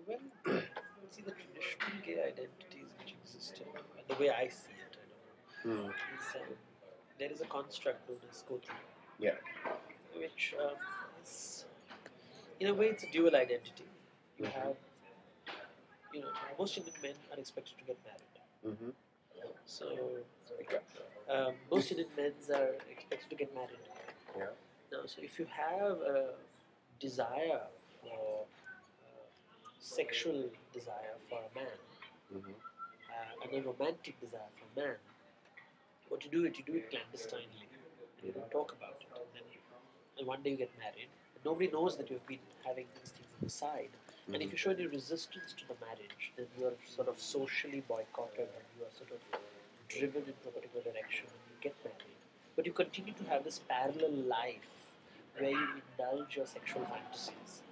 Well, see the traditional gay identities which existed, and the way I see it, I don't know, is there is a construct known as Koti, Yeah. which is, in a way, it's a dual identity. You have, most Indian men are expected to get married. Mm-hmm. So, most Indian men are expected to get married. Yeah. Now, so if you have a desire for sexual desire for a man, Mm-hmm. and a romantic desire for a man, what you do it clandestinely. And you don't talk about it. And one day you get married. And nobody knows that you've been having these things on the side. Mm-hmm. And if you show any resistance to the marriage, then you are sort of socially boycotted and you are sort of driven into a particular direction and you get married. But you continue to have this parallel life where you indulge your sexual fantasies.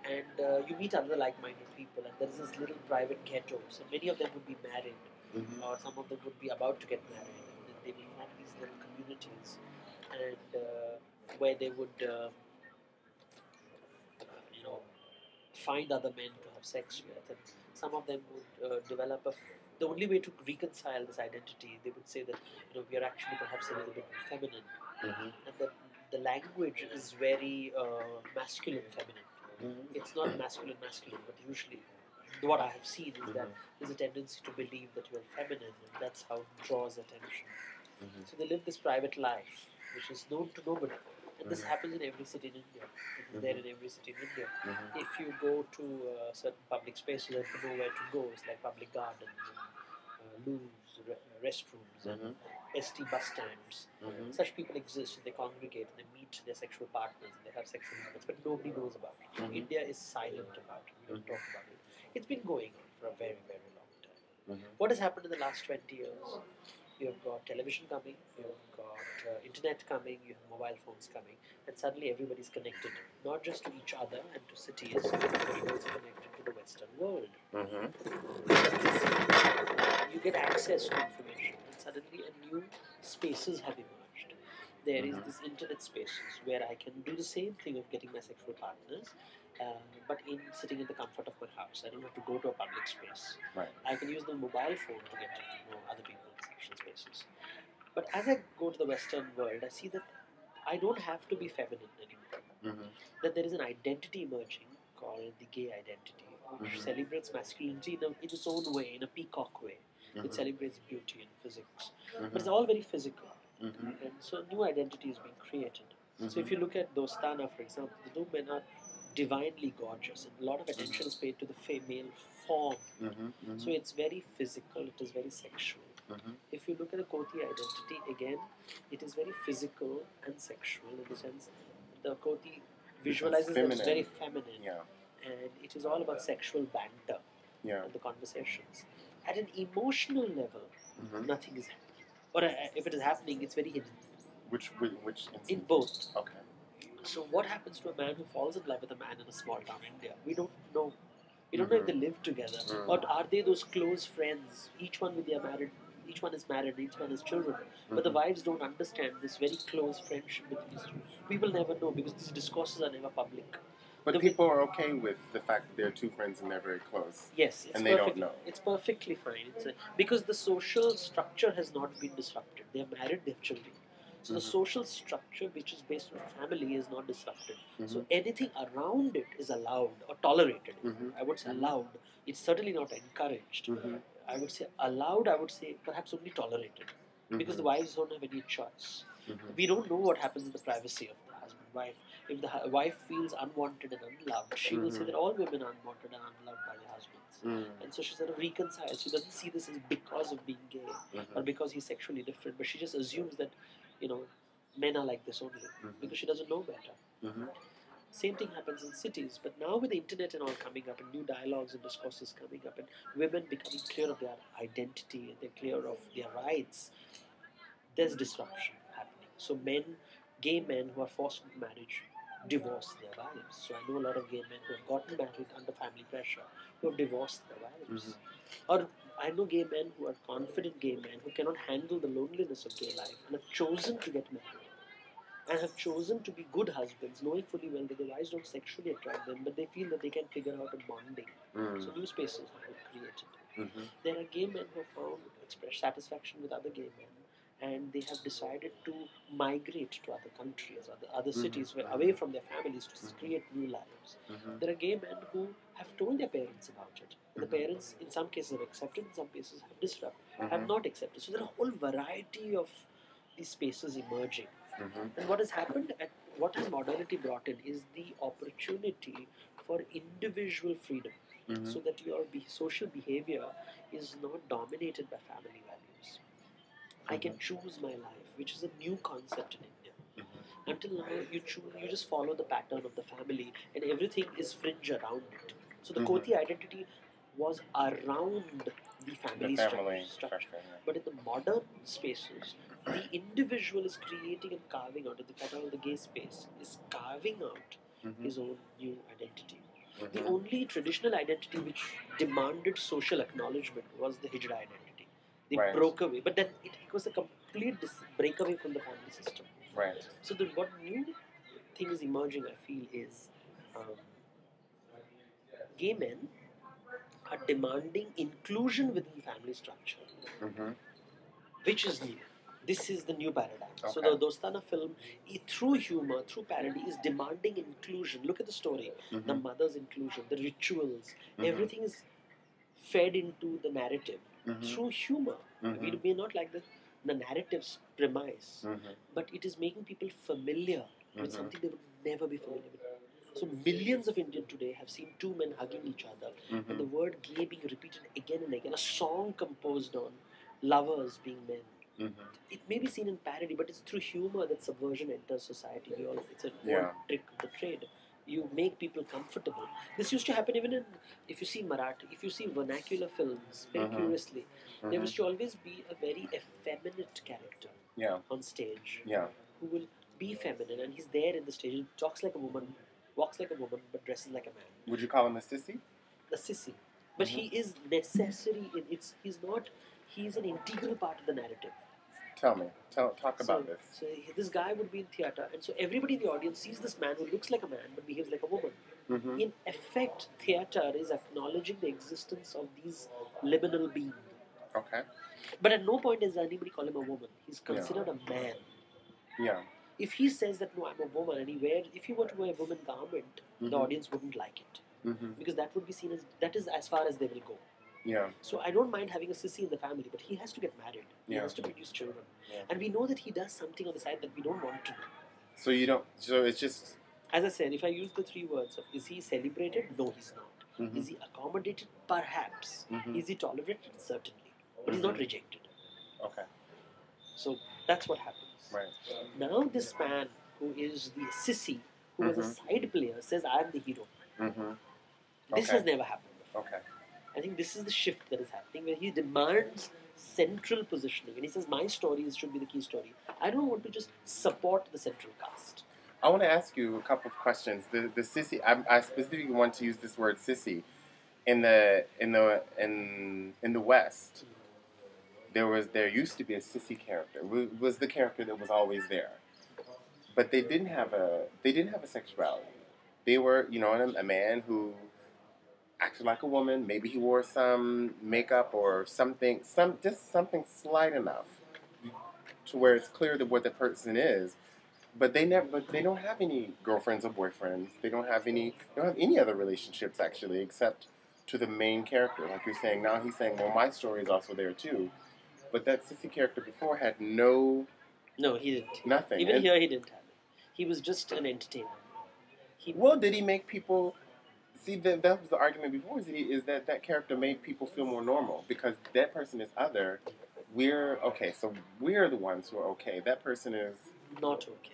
And you meet other like-minded people, and there's this little private ghettos, and many of them would be married, or some of them would be about to get married, and then they will form these little communities, and where they would, you know, find other men to have sex with, and some of them would develop the only way to reconcile this identity, they would say that we are actually perhaps a little bit feminine, and that the language is very masculine feminine. It's not masculine, but usually what I have seen is that there's a tendency to believe that you are feminine, and that's how it draws attention. So they live this private life, which is known to nobody. And this happens in every city in India. It is there in every city in India. If you go to certain public spaces and you know where to go, it's like public gardens, and, loos, restrooms, and ST bus stands. Such people exist, and they congregate, and they meet their sexual partners, and they have sexual habits, but nobody knows about it. India is silent about it. We don't talk about it. It's been going on for a very, very long time. What has happened in the last 20 years? You have got television coming, you have got internet coming, you have mobile phones coming, and suddenly everybody's connected, not just to each other and to cities, but everybody's connected to the Western world. You get access to information, and suddenly a new spaces have emerged. There is this internet spaces where I can do the same thing of getting my sexual partners, but in sitting in the comfort of my house. I don't have to go to a public space. Right. I can use the mobile phone to get to know other people's sexual spaces. But as I go to the Western world, I see that I don't have to be feminine anymore. That there is an identity emerging called the gay identity, which celebrates masculinity in its own way, in a peacock way. It celebrates beauty and physics. But it's all very physical. And so a new identity is being created. So if you look at Dostana, for example, the two men are divinely gorgeous, and a lot of attention is paid to the female form. So it's very physical, it is very sexual. If you look at the Koti identity, again, it is very physical and sexual in the sense the Koti visualizes them as very feminine. Yeah. And it is all about sexual banter and the conversations. At an emotional level, nothing is happening. Or if it is happening, it's very hidden. Which instance? In both. Okay. So what happens to a man who falls in love with a man in a small town India? We don't know. We don't know if they live together, or are they those close friends? Each one is married, each one has children. But the wives don't understand this very close friendship between these two. We will never know because these discourses are never public. But people are okay with the fact that they're two friends and they're very close. Yes, and they don't know. It's perfectly fine. Because the social structure has not been disrupted. They are married, they have children. So the social structure, which is based on family, is not disrupted. So anything around it is allowed or tolerated. I would say allowed. It's certainly not encouraged. I would say allowed. I would say perhaps only tolerated, because the wives don't have any choice. We don't know what happens in the privacy of the husband-wife. If the wife feels unwanted and unloved, she will say that all women are unwanted and unloved by their husbands. And so she sort of reconciles. She doesn't see this as because of being gay or because he's sexually different, but she just assumes that, men are like this only because she doesn't know better. Same thing happens in cities, but now with the internet and all coming up, and new dialogues and discourses coming up, and women becoming clear of their identity and they're clear of their rights, there's disruption happening. So gay men who are forced into marriage, divorce their wives. So I know a lot of gay men who have gotten married under family pressure, who have divorced their wives. Or I know gay men who are confident gay men who cannot handle the loneliness of gay life and have chosen to get married. and have chosen to be good husbands, knowing fully well that their wives don't sexually attract them, but they feel that they can figure out a bonding. So new spaces have been created. There are gay men who have found express satisfaction with other gay men, and they have decided to migrate to other countries, other cities, away from their families to create new lives. There are gay men who have told their parents about it. And the parents, in some cases, have accepted, in some cases, have not accepted. So there are a whole variety of these spaces emerging. And what has happened, what has modernity brought in, is the opportunity for individual freedom, so that your social behavior is not dominated by family values. I can choose my life, which is a new concept in India. Until now, you just follow the pattern of the family, and everything is fringe around it. So the Koti identity was around the family structure. But in the modern spaces, the individual is creating and carving out, in the pattern of the gay space, is carving out his own new identity. The only traditional identity which demanded social acknowledgement was the Hijra identity. They broke away, but then it was a complete breakaway from the family system. So what new thing is emerging, I feel, is gay men are demanding inclusion within family structure, which is new. This is the new paradigm. So the Dostana film, through humor, through parody, is demanding inclusion. Look at the story, the mother's inclusion, the rituals, everything is fed into the narrative through humor. We may not like the narrative's premise, but it is making people familiar with something they would never be familiar with. So millions of Indians today have seen two men hugging each other, and the word gay being repeated again and again. A song composed on lovers being men. It may be seen in parody, but it's through humor that subversion enters society. It's a trick of the trade. You make people comfortable. This used to happen even in, if you see Marathi, if you see vernacular films, very curiously, there used to always be a very effeminate character on stage who will be feminine, and he's there in the stage. He talks like a woman, walks like a woman, but dresses like a man. Would you call him a sissy? A sissy. But he is necessary. He's an integral part of the narrative. Talk about this. So this guy would be in theatre, and so everybody in the audience sees this man who looks like a man but behaves like a woman. In effect, theatre is acknowledging the existence of these liminal beings. But at no point does anybody call him a woman. He's considered a man. If he says that, no, I'm a woman, and if he were to wear a woman garment, the audience wouldn't like it. Because that would be seen as, that is as far as they will go. So I don't mind having a sissy in the family, but he has to get married. He has to produce children. And we know that he does something on the side that we don't want to know. So it's just... As I said, if I use the three words of, is he celebrated? No, he's not. Is he accommodated? Perhaps. Is he tolerated? Certainly. But he's not rejected. So that's what happens. Now this man who is the sissy, who was a side player, says, I am the hero. This has never happened before. I think this is the shift that is happening, where he demands central positioning. And he says, my stories should be the key story. I don't want to just support the central cast. I want to ask you a couple of questions. The sissy, I specifically want to use this word sissy. In the West, there used to be a sissy character. It was the character that was always there. But they didn't have a sexuality. They were, a man who acted like a woman. Maybe he wore some makeup or something, just something slight enough to where it's clear that what the person is. But they don't have any girlfriends or boyfriends. They don't have any other relationships actually, except to the main character. Like you're saying now, he's saying, well, my story is also there too. But that sissy character before had no, he didn't. Nothing. Even here, he didn't have it. He was just an entertainer. Did he make people? See, that was the argument before. Is that character made people feel more normal because that person is other. We're okay, so we're the ones who are okay. That person is not okay.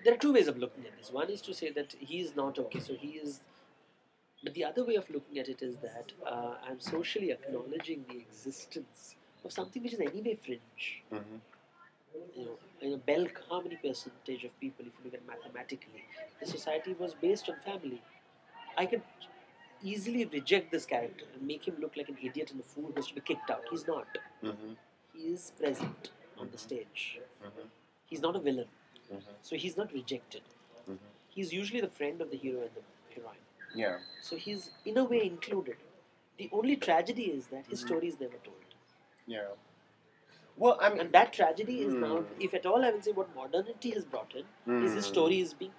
There are two ways of looking at this. One is to say that he is not okay, so he is. But the other way of looking at it is that I'm socially acknowledging the existence of something which is anyway fringe. In a bell, how many percentage of people, if you look at mathematically, the society was based on family. I could easily reject this character and make him look like an idiot and a fool who has to be kicked out. He's not. He is present on the stage. He's not a villain. Mm-hmm. So he's not rejected. Mm-hmm. He's usually the friend of the hero and the heroine. Yeah. So he's, in a way, included. The only tragedy is that his story is never told. Yeah. Well, I mean, and that tragedy is now, if at all I will say what modernity has brought in, is his story is being,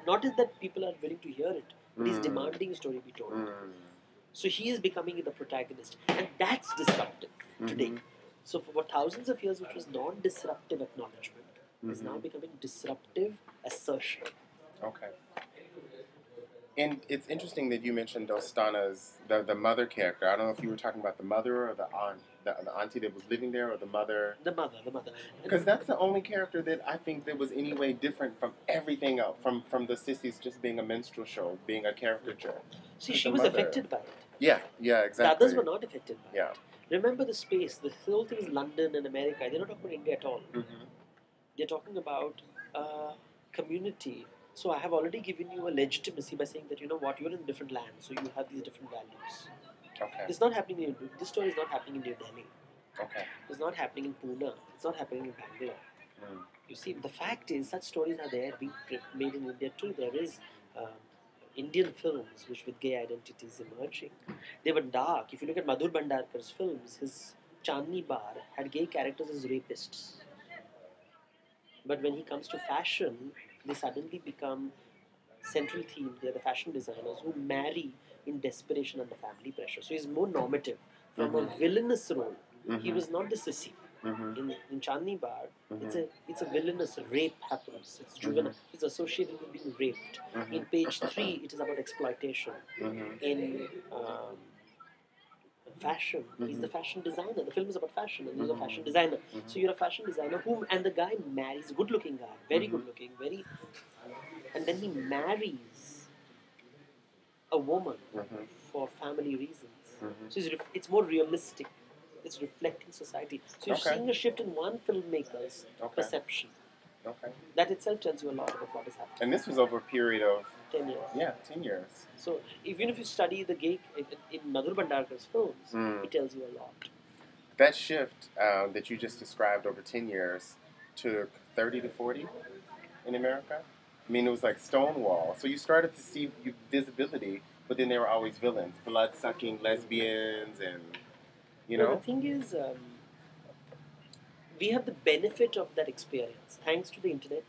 not is that people are willing to hear it, but he's demanding his story be told. So he is becoming the protagonist, and that's disruptive today. So for thousands of years, which was non-disruptive acknowledgement, is now becoming disruptive assertion. Okay. And it's interesting that you mentioned Dostana's, the mother character. I don't know if you were talking about the mother or the aunt, the auntie that was living there, or the mother. The mother. Because that's the only character that I think that was any way different from everything else, from the Sissies just being a minstrel show, being a caricature. See, she was affected by it. Yeah, exactly. The others were not affected by it. Remember the space. The whole thing is London and America. They're not talking about India at all. They're talking about community. So I have already given you a legitimacy by saying that, you know what, you're in a different land, so you have these different values. Okay. It's not happening in this story is not happening in New Delhi. Okay. It's not happening in Pune. It's not happening in Bangalore. You see, the fact is, such stories are there being made in India too. There is Indian films which with gay identities emerging. They were dark. If you look at Madhur Bhandarkar's films, his Chandni Bar had gay characters as rapists. But when he comes to fashion, they suddenly become central theme. They are the fashion designers who marry in desperation under family pressure. So he's more normative. From a villainous role, he was not the sissy. In Chandni Bar, it's a villainous rape happens. It's juvenile. It's associated with being raped. In page 3, it is about exploitation. In fashion, he's the fashion designer. The film is about fashion, and he's a fashion designer. So you're a fashion designer and the guy marries a good-looking guy, very good-looking, and then he marries a woman for family reasons. So it's more realistic. It's reflecting society. So you're seeing a shift in one filmmaker's perception. Okay. That itself tells you a lot about what is happening. And this was over a period of 10 years. Yeah, 10 years. So even if you study the gay in Madhur Bhandarkar's films, it tells you a lot. That shift that you just described over 10 years took 30 to 40 in America. I mean, it was like Stonewall. So you started to see visibility, but then there were always villains, blood-sucking lesbians, and you know. Well, the thing is, we have the benefit of that experience thanks to the internet,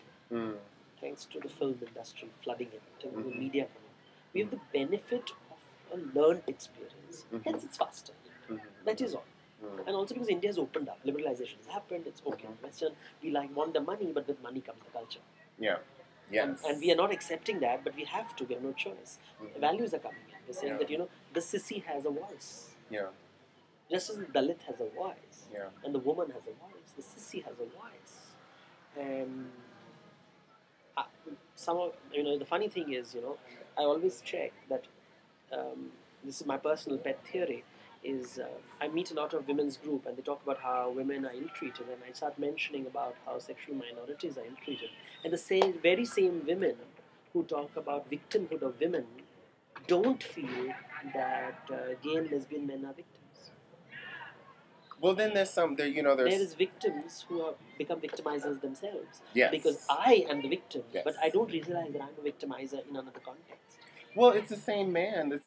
thanks to the film industry flooding it, and the media coming. We have the benefit of a learned experience. Hence, it's faster. That is all. And also because India has opened up, liberalization has happened. It's okay. Western, we want the money, but with money comes the culture. Yeah. Yes. And we are not accepting that, but we have to. We have no choice. Values are coming in. They're saying that, you know, the sissy has a voice. Yeah. Just as the Dalit has a voice, and the woman has a voice, the sissy has a voice. And the funny thing is, you know, I always check that, this is my personal pet theory, is I meet a lot of women's group and they talk about how women are ill-treated, and I start mentioning about how sexual minorities are ill-treated. And the very same women who talk about victimhood of women don't feel that gay and lesbian men are victims. Well, then there's there is victims who have become victimizers themselves. Yes. Because I am the victim, but I don't realize that I'm a victimizer in another context. Well, it's the same man